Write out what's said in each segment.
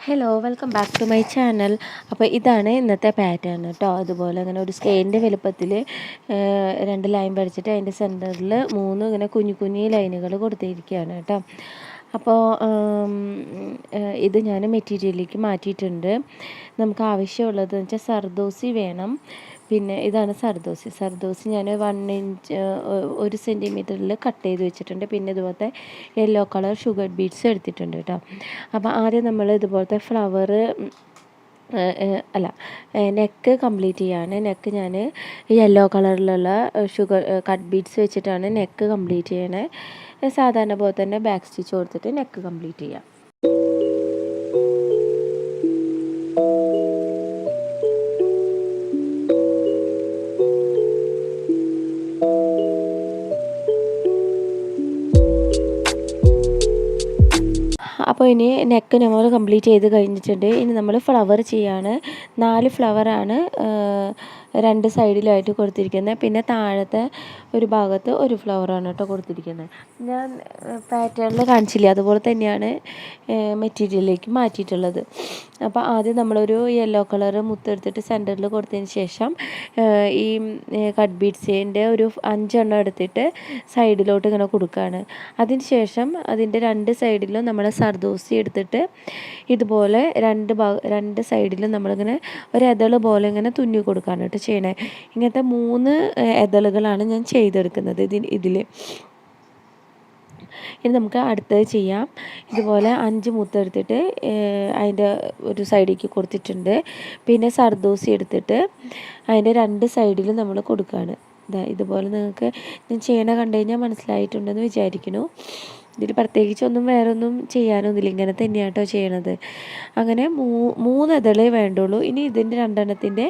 Hello welcome back to my channel. അപ്പോൾ ഇതാണ് ഇന്നത്തെ പാറ്റേൺ കേട്ടോ. അതുപോലെ ഇങ്ങനെ ഒരു സ്കെയിലിൻ്റെ വലുപ്പത്തിൽ 2 ലൈൻ വരച്ചിട്ട് അതിൻ്റെ സെൻറ്ററിൽ 3 ഇങ്ങനെ കുഞ്ഞു കുഞ്ഞു ലൈനുകൾ കൊടുത്തിരിക്കുകയാണ് കേട്ടോ. അപ്പോൾ ഇത് ഞാൻ മെറ്റീരിയലിലേക്ക് മാറ്റിയിട്ടുണ്ട്. നമുക്ക് ആവശ്യമുള്ളതെന്ന് വെച്ചാൽ സർദോസി വേണം. പിന്നെ ഇതാണ് സർദോസി ഞാൻ 1 ഇഞ്ച് 1 സെൻറ്റിമീറ്ററിൽ കട്ട് ചെയ്ത് വെച്ചിട്ടുണ്ട്. പിന്നെ ഇതുപോലത്തെ യെല്ലോ കളർ ഷുഗർ ബീഡ്സ് എടുത്തിട്ടുണ്ട് കേട്ടോ. അപ്പോൾ ആദ്യം നമ്മൾ ഇതുപോലത്തെ ഫ്ലവർ നെക്ക് കംപ്ലീറ്റ് ചെയ്യാണ്. നെക്ക് ഞാൻ യെല്ലോ കളറിലുള്ള ഷുഗർ കട്ട് ബീഡ്സ് വെച്ചിട്ടാണ് നെക്ക് കംപ്ലീറ്റ് ചെയ്യണേ. സാധാരണ പോലെ തന്നെ ബാക്ക് സ്റ്റിച്ച് കൊടുത്തിട്ട് നെക്ക് കംപ്ലീറ്റ് ചെയ്യാം. അപ്പോൾ ഇനി നെക്ക് നമ്മൾ കംപ്ലീറ്റ് ചെയ്ത് കഴിഞ്ഞിട്ടുണ്ട്. ഇനി നമ്മൾ ഫ്ലവർ ചെയ്യാണ്. 4 ഫ്ലവറാണ് 2 സൈഡിലായിട്ട് കൊടുത്തിരിക്കുന്നത്. പിന്നെ താഴത്തെ ഒരു ഭാഗത്ത് ഒരു ഫ്ലവറാണ് കേട്ടോ കൊടുത്തിരിക്കുന്നത്. ഞാൻ പാറ്റേണിൽ കാണിച്ചില്ല, അതുപോലെ തന്നെയാണ് മെറ്റീരിയലിലേക്ക് മാറ്റിയിട്ടുള്ളത്. അപ്പോൾ ആദ്യം നമ്മളൊരു യെല്ലോ കളർ മുത്തെടുത്തിട്ട് സെൻറ്ററിൽ കൊടുത്തതിന് ശേഷം ഈ കട്ട് ബീഡ്സിൻ്റെ ഒരു 5 എണ്ണം എടുത്തിട്ട് സൈഡിലോട്ട് ഇങ്ങനെ കൊടുക്കുകയാണ്. അതിന് ശേഷം അതിൻ്റെ 2 സൈഡിലും നമ്മൾ സർദോസി എടുത്തിട്ട് ഇതുപോലെ 2 സൈഡിലും നമ്മളിങ്ങനെ ഒരു എതൾ പോലെ ഇങ്ങനെ തുന്നി കൊടുക്കുകയാണ് കേട്ടോ ചെയ്യണേ. ഇങ്ങനത്തെ 3 എതളുകളാണ് ഞാൻ ചെയ്തെടുക്കുന്നത് ഇതിൽ. ഇനി നമുക്ക് അടുത്തത് ചെയ്യാം. ഇതുപോലെ 5 മുത്തെടുത്തിട്ട് അതിൻ്റെ ഒരു സൈഡിലേക്ക് കൊടുത്തിട്ടുണ്ട്. പിന്നെ സർദോസി എടുത്തിട്ട് അതിൻ്റെ 2 സൈഡിലും നമ്മൾ കൊടുക്കുകയാണ്. ഇതുപോലെ നിങ്ങൾക്ക് ഞാൻ ചെയ്യണ കണ്ടു കഴിഞ്ഞാൽ മനസ്സിലായിട്ടുണ്ടെന്ന് വിചാരിക്കുന്നു. ഇതിൽ പ്രത്യേകിച്ചൊന്നും വേറൊന്നും ചെയ്യാനൊന്നുമില്ല, ഇങ്ങനെ തന്നെയാണ് കേട്ടോ ചെയ്യണത്. അങ്ങനെ 3 എതളേ വേണ്ടുള്ളൂ. ഇനി ഇതിൻ്റെ 2 എണ്ണത്തിൻ്റെ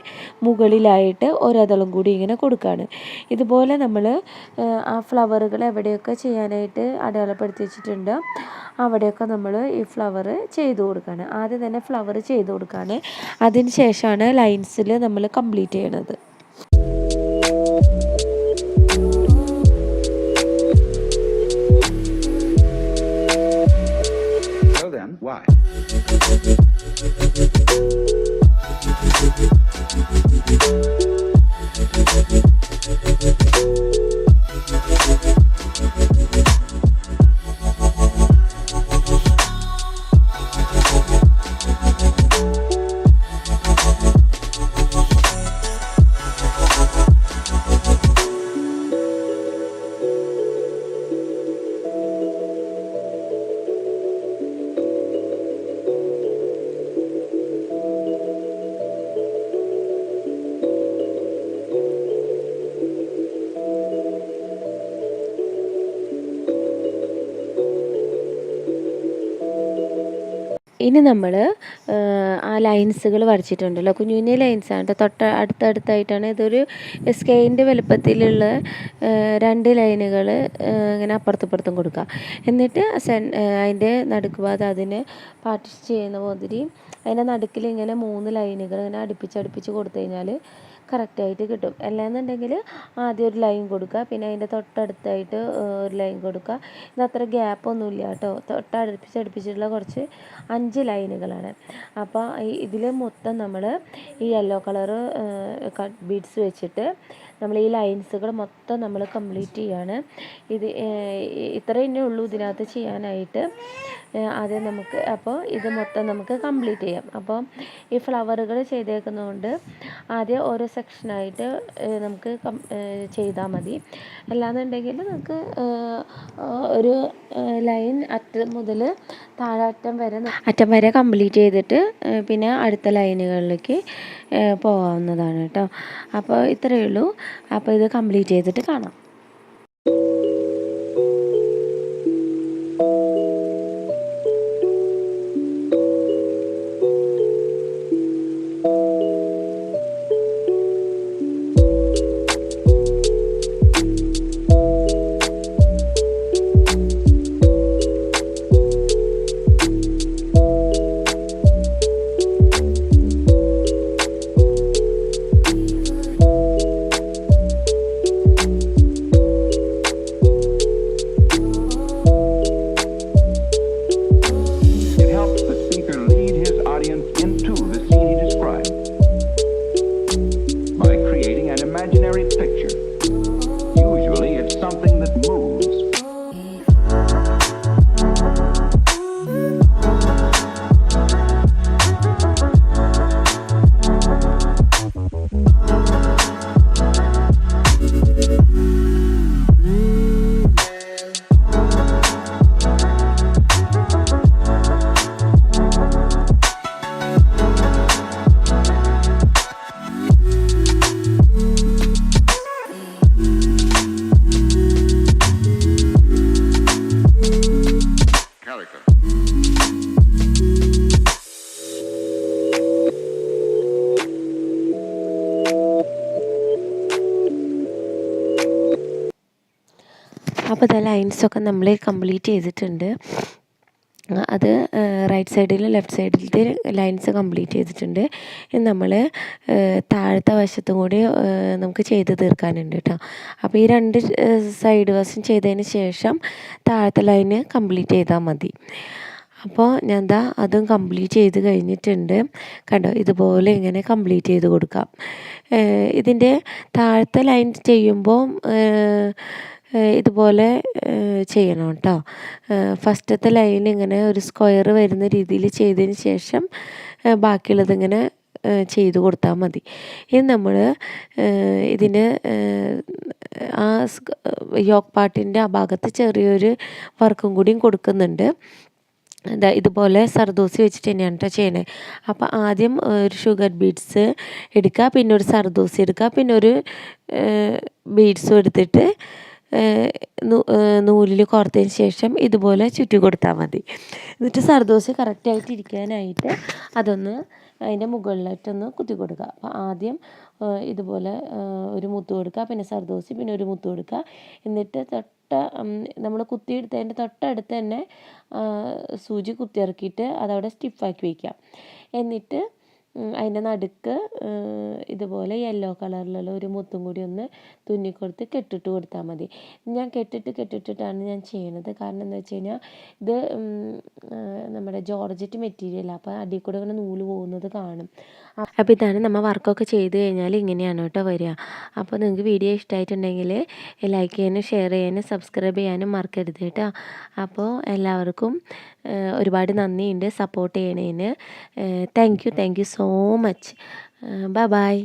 മുകളിലായിട്ട് ഒരെതളും കൂടി ഇങ്ങനെ കൊടുക്കുകയാണ്. ഇതുപോലെ നമ്മൾ ആ ഫ്ലവറുകൾ എവിടെയൊക്കെ ചെയ്യാനായിട്ട് അടയാളപ്പെടുത്തി വെച്ചിട്ടുണ്ട് അവിടെയൊക്കെ നമ്മൾ ഈ ഫ്ലവർ ചെയ്ത് കൊടുക്കുകയാണ്. ആദ്യം തന്നെ ഫ്ലവർ ചെയ്ത് കൊടുക്കുകയാണ്. അതിന് ശേഷമാണ് ലൈൻസിൽ നമ്മൾ കംപ്ലീറ്റ് ചെയ്യണത്. Why? ഇനി നമ്മൾ ആ ലൈൻസുകൾ വരച്ചിട്ടുണ്ടല്ലോ, കുഞ്ഞു കുഞ്ഞു ലൈൻസാണ് കേട്ടോ. അടുത്തടുത്തായിട്ടാണ്. ഇതൊരു സ്കെയിലിൻ്റെ വലുപ്പത്തിലുള്ള 2 ലൈനുകൾ ഇങ്ങനെ അപ്പുറത്തും കൊടുക്കുക. എന്നിട്ട് അതിൻ്റെ നടുക്ക് ഭാഗത്ത് അതിനെ പാർട്ടീഷൻ ചെയ്യുന്ന മാതിരി അതിൻ്റെ നടുക്കിൽ ഇങ്ങനെ 3 ലൈനുകൾ ഇങ്ങനെ അടുപ്പിച്ച് കൊടുത്തു കഴിഞ്ഞാൽ കറക്റ്റായിട്ട് കിട്ടും. അല്ലാന്നുണ്ടെങ്കിൽ ആദ്യം ഒരു ലൈൻ കൊടുക്കുക, പിന്നെ അതിൻ്റെ തൊട്ടടുത്തായിട്ട് ഒരു ലൈൻ കൊടുക്കുക. ഇതത്ര ഗ്യാപ്പൊന്നുമില്ല കേട്ടോ. അടുപ്പിച്ചിട്ടുള്ള കുറച്ച് 5 ലൈനുകളാണ്. അപ്പോൾ ഇതിൽ മൊത്തം നമ്മൾ ഈ യെല്ലോ കളറ് കട്ട് ബീഡ്സ് വെച്ചിട്ട് നമ്മൾ ഈ ലൈൻസുകൾ മൊത്തം നമ്മൾ കംപ്ലീറ്റ് ചെയ്യാണ്. ഇത്രയേ ഉള്ളൂ ഇതിനകത്ത് ചെയ്യാനായിട്ട്. ആദ്യം നമുക്ക് ഇത് മൊത്തം നമുക്ക് കംപ്ലീറ്റ് ചെയ്യാം. അപ്പോൾ ഈ ഫ്ലവറുകൾ ചെയ്തേക്കുന്നതുകൊണ്ട് ആദ്യം ഓരോ സെക്ഷനായിട്ട് നമുക്ക് ചെയ്താൽ മതി. അല്ലാന്നുണ്ടെങ്കിൽ നമുക്ക് ഒരു ലൈൻ അറ്റം മുതൽ അറ്റം വരെ കംപ്ലീറ്റ് ചെയ്തിട്ട് പിന്നെ അടുത്ത ലൈനുകളിലേക്ക് പോകാവുന്നതാണ് കേട്ടോ. അപ്പോൾ ഇത്രയേ ഉള്ളൂ. അപ്പോൾ ഇത് കംപ്ലീറ്റ് ചെയ്തിട്ട് കാണാം. അപ്പോൾ ഇതാ ലൈൻസൊക്കെ നമ്മൾ കംപ്ലീറ്റ് ചെയ്തിട്ടുണ്ട്. അത് റൈറ്റ് സൈഡിലും ലെഫ്റ്റ് സൈഡിലത്തെ ലൈൻസ് കംപ്ലീറ്റ് ചെയ്തിട്ടുണ്ട്. ഇനി നമ്മൾ താഴത്തെ വശത്തും കൂടി നമുക്ക് ചെയ്ത് തീർക്കാനുണ്ട് കേട്ടോ. അപ്പോൾ ഈ 2 സൈഡ് വശം ചെയ്തതിന് ശേഷം താഴത്തെ ലൈന് കംപ്ലീറ്റ് ചെയ്താൽ മതി. അപ്പോൾ ഞാൻ ദാ അതും കംപ്ലീറ്റ് ചെയ്ത് കഴിഞ്ഞിട്ടുണ്ട്. കണ്ടോ, ഇതുപോലെ ഇങ്ങനെ കംപ്ലീറ്റ് ചെയ്ത് കൊടുക്കാം. ഇതിൻ്റെ താഴത്തെ ലൈൻ ചെയ്യുമ്പോൾ ഇതുപോലെ ചെയ്യണം കേട്ടോ. ഫസ്റ്റത്തെ ലൈൻ ഇങ്ങനെ ഒരു സ്ക്വയർ വരുന്ന രീതിയിൽ ചെയ്തതിന് ശേഷം ബാക്കിയുള്ളതിങ്ങനെ ചെയ്ത് കൊടുത്താൽ മതി. ഇനി നമ്മൾ ഇതിന് ആ യോക്ക് പാർട്ടിൻ്റെ ആ ഭാഗത്ത് ചെറിയൊരു വർക്കും കൂടിയും കൊടുക്കുന്നുണ്ട്. ഇതുപോലെ സർദോസി വെച്ചിട്ട് തന്നെയാണ് കേട്ടോ ചെയ്യണേ. അപ്പോൾ ആദ്യം ഒരു ഷുഗർ ബീഡ്സ് എടുക്കുക, പിന്നെ ഒരു സർദോസി എടുക്കുക, പിന്നെ ഒരു ബീഡ്സും എടുത്തിട്ട് നൂലിൽ കോർത്തതിന് ശേഷം ഇതുപോലെ ചുറ്റി കൊടുത്താൽ മതി. എന്നിട്ട് സർദോസി കറക്റ്റായിട്ട് ഇരിക്കാനായിട്ട് അതൊന്ന് അതിൻ്റെ മുകളിലായിട്ടൊന്ന് കുത്തി കൊടുക്കുക. അപ്പോൾ ആദ്യം ഇതുപോലെ ഒരു മുത്ത് കൊടുക്കുക, പിന്നെ സർദോസി, പിന്നെ ഒരു മുത്ത് കൊടുക്കുക. എന്നിട്ട് നമ്മൾ കുത്തിയെടുത്തതിൻ്റെ തൊട്ടടുത്ത് തന്നെ സൂചി കുത്തിയിറക്കിയിട്ട് അതവിടെ സ്റ്റിഫാക്കി വയ്ക്കാം. എന്നിട്ട് അതിൻ്റെ നടുക്ക് ഇതുപോലെ യെല്ലോ കളറിലുള്ള ഒരു മുത്തും കൂടി ഒന്ന് തുന്നിക്കൊടുത്ത് കെട്ടിട്ട് കൊടുത്താൽ മതി. ഞാൻ കെട്ടിട്ടിട്ടാണ് ഞാൻ ചെയ്യണത്. കാരണം എന്താ വെച്ച് കഴിഞ്ഞാൽ ഇത് നമ്മുടെ ജോർജറ്റ് മെറ്റീരിയലാണ്. അപ്പോൾ അടിയിൽ കൂടെ ഇങ്ങനെ നൂല് പോകുന്നത് കാണും. അപ്പോൾ ഇതാണ് നമ്മൾ വർക്കൊക്കെ ചെയ്ത് കഴിഞ്ഞാൽ ഇങ്ങനെയാണ് കേട്ടോ വരിക. അപ്പോൾ നിങ്ങൾക്ക് വീഡിയോ ഇഷ്ടമായിട്ടുണ്ടെങ്കിൽ ലൈക്ക് ചെയ്യാനും ഷെയർ ചെയ്യാനും സബ്സ്ക്രൈബ് ചെയ്യാനും മറക്കരുത് കേട്ടോ. അപ്പോൾ എല്ലാവർക്കും ഒരുപാട് നന്ദിയുണ്ട് സപ്പോർട്ട് ചെയ്യണതിന്. Thank you so much. Bye by.